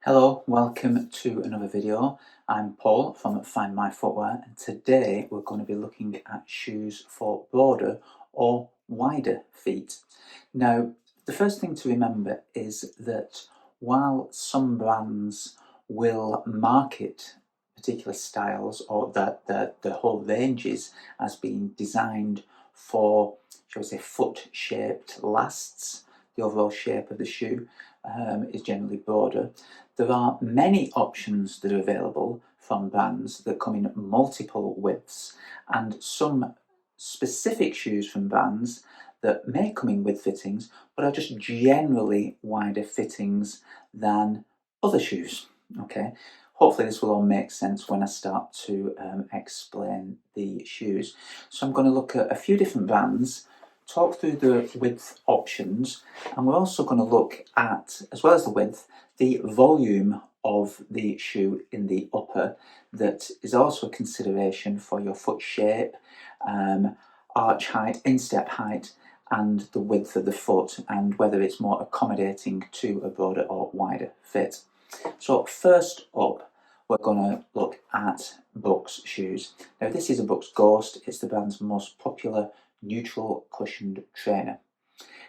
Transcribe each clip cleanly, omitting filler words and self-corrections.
Hello, welcome to another video. I'm Paul from Find My Footwear, and today we're going to be looking at shoes for broader or wider feet. Now, the first thing to remember is that while some brands will market particular styles or the whole ranges as being designed for, shall we say, foot-shaped lasts, the overall shape of the shoe is generally broader. There are many options that are available from brands that come in multiple widths, and some specific shoes from brands that may come in with fittings but are just generally wider fittings than other shoes. Okay, hopefully this will all make sense when I start to explain the shoes. So I'm going to look at a few different brands, talk through the width options, and we're also going to look at, as well as the width, the volume of the shoe in the upper. That is also a consideration for your foot shape, arch height, instep height, and the width of the foot, and whether it's more accommodating to a broader or wider fit. So first up, we're going to look at Brooks shoes. Now this is a Brooks Ghost. It's the brand's most popular neutral cushioned trainer.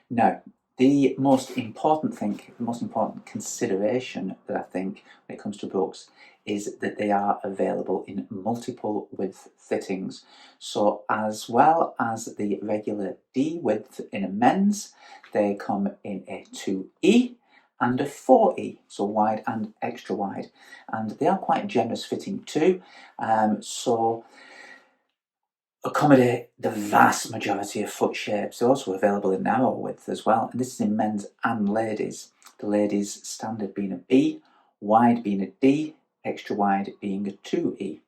Now, the most important consideration that I think when it comes to Brooks is that they are available in multiple width fittings. So as well as the regular D width in a men's, they come in a 2E and a 4E, so wide and extra wide. And they are quite generous fitting too. So accommodate the vast majority of foot shapes. They're also available in narrow width as well, and this is in men's and ladies. The ladies standard being a B, wide being a D, extra wide being a 2E.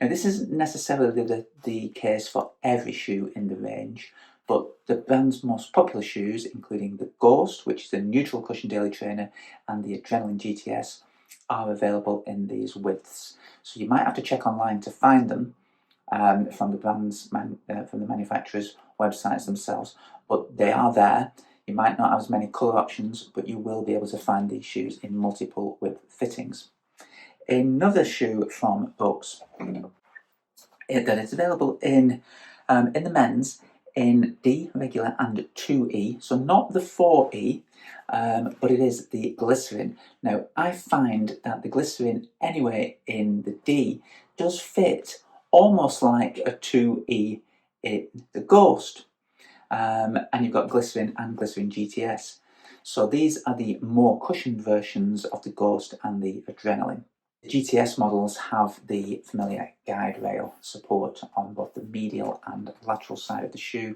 Now this isn't necessarily the case for every shoe in the range, but the brand's most popular shoes, including the Ghost, which is a neutral cushion daily trainer, and the Adrenaline GTS, are available in these widths. So you might have to check online to find them, from the manufacturers' websites themselves, but they are there. You might not have as many colour options, but you will be able to find these shoes in multiple width fittings. Another shoe from Brooks that is available in the men's in D regular and 2E, so not the 4E, but it is the glycerin. Now I find that the glycerin anyway in the D does fit almost like a 2E in the Ghost, and you've got glycerin and glycerin GTS. So these are the more cushioned versions of the Ghost and the Adrenaline. The GTS models have the familiar guide rail support on both the medial and lateral side of the shoe.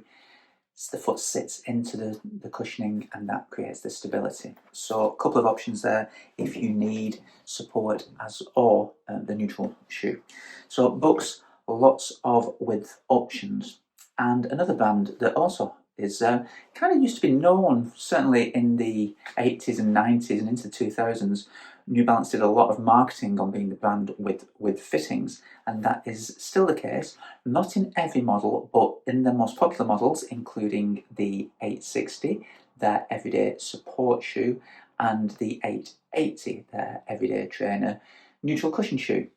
So the foot sits into the cushioning, and that creates the stability. So a couple of options there if you need support or the neutral shoe. So Brooks, lots of width options. And another brand that also is kind of used to be known, certainly in the 80s and 90s and into the 2000s, New Balance did a lot of marketing on being the brand with fittings, and that is still the case. Not in every model, but in the most popular models, including the 860, their everyday support shoe, and the 880, their everyday trainer neutral cushion shoe.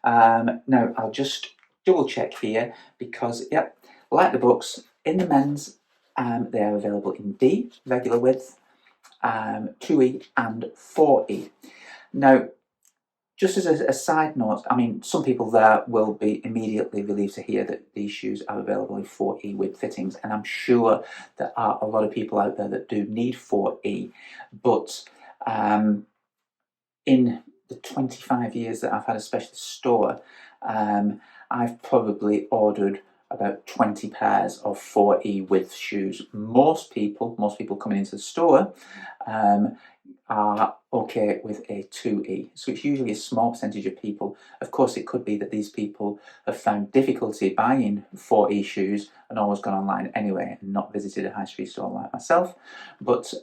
Now, I'll just double check here because, yep, like the Brooks, in the men's, they are available in D, regular width, 2E and 4E. Now, just as a side note, I mean, some people there will be immediately relieved to hear that these shoes are available in 4E width fittings, and I'm sure there are a lot of people out there that do need 4E, but in the 25 years that I've had a specialist store, I've probably ordered about 20 pairs of 4E width shoes. Most people coming into the store are okay with a 2E. So it's usually a small percentage of people. Of course, it could be that these people have found difficulty buying 4E shoes and always gone online anyway and not visited a high street store like myself. But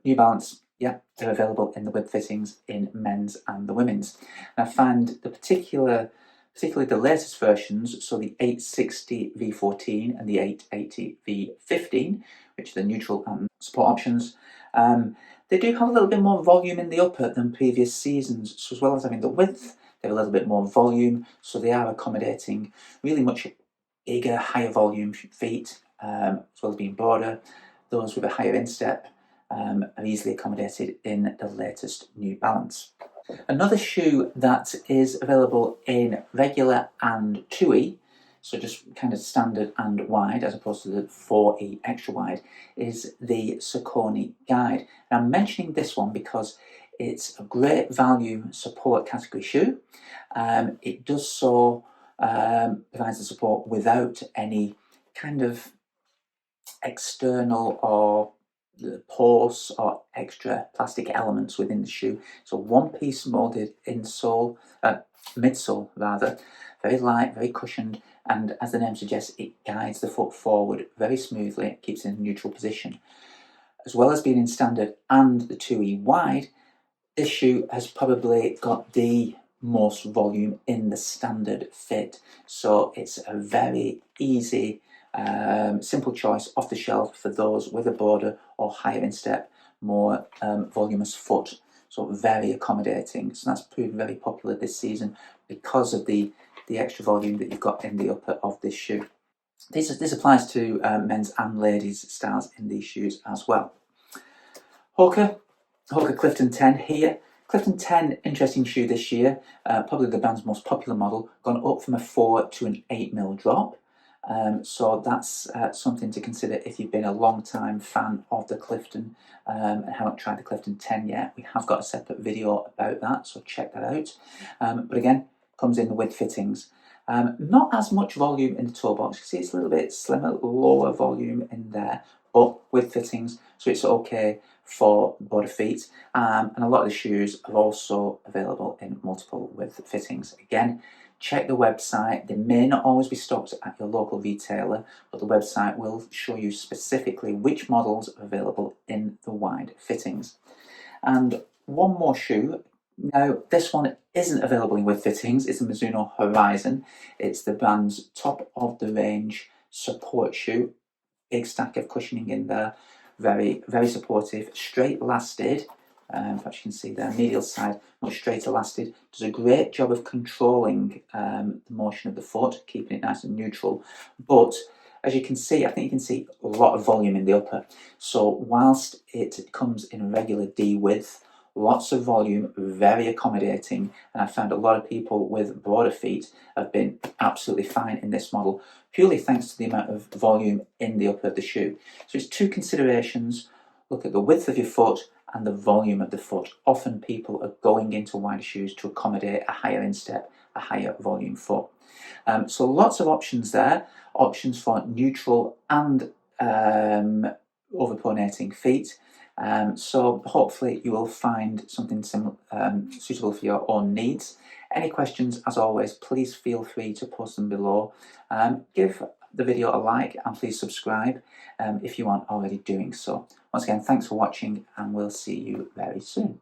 New Balance, yeah, they're available in the width fittings in men's and the women's. And I find particularly the latest versions, so the 860 V14 and the 880 V15, which are the neutral and support options, They do have a little bit more volume in the upper than previous seasons, so as well as having the width, they have a little bit more volume, so they are accommodating really much bigger, higher volume feet, as well as being broader. Those with a higher instep are easily accommodated in the latest New Balance. Another shoe that is available in regular and 2E, so just kind of standard and wide as opposed to the 4E extra wide, is the Saucony Guide. And I'm mentioning this one because it's a great value support category shoe. It does so, provides the support without any kind of external or pores or extra plastic elements within the shoe. So one-piece molded insole, midsole rather, very light, very cushioned, and as the name suggests, it guides the foot forward very smoothly. It keeps it in a neutral position. As well as being in standard and the 2E wide, this shoe has probably got the most volume in the standard fit. So it's a very easy, simple choice off the shelf for those with a broader or higher instep, more voluminous foot. So very accommodating. So that's proved very popular this season because of the extra volume that you've got in the upper of this shoe. This applies to men's and ladies' styles in these shoes as well. Hoka Clifton 10 here. Clifton 10, interesting shoe this year, probably the band's most popular model, gone up from a 4 to an 8mm drop. So that's something to consider if you've been a long time fan of the Clifton and haven't tried the Clifton 10 yet. We have got a separate video about that, so check that out. But again, comes in with fittings. Not as much volume in the toe box. You see it's a little bit slimmer, lower volume in there, but with fittings, so it's okay for broader feet. And a lot of the shoes are also available in multiple width fittings. Again, check the website. They may not always be stocked at your local retailer, but the website will show you specifically which models are available in the wide fittings. And one more shoe. Now, this one isn't available in width fittings. It's a Mizuno Horizon. It's the brand's top of the range support shoe. Big stack of cushioning in there. Very, very supportive. Straight lasted. In fact, you can see there, medial side, much straighter lasted. Does a great job of controlling the motion of the foot, keeping it nice and neutral. But as you can see, I think you can see a lot of volume in the upper. So whilst it comes in regular D width, lots of volume, very accommodating, and I found a lot of people with broader feet have been absolutely fine in this model, purely thanks to the amount of volume in the upper of the shoe. So it's two considerations. Look at the width of your foot and the volume of the foot. Often people are going into wider shoes to accommodate a higher instep, a higher volume foot. So lots of options there, options for neutral and overpronating feet. So hopefully you will find something suitable for your own needs. Any questions, as always, please feel free to post them below. Give the video a like and please subscribe if you aren't already doing so. Once again, thanks for watching and we'll see you very soon.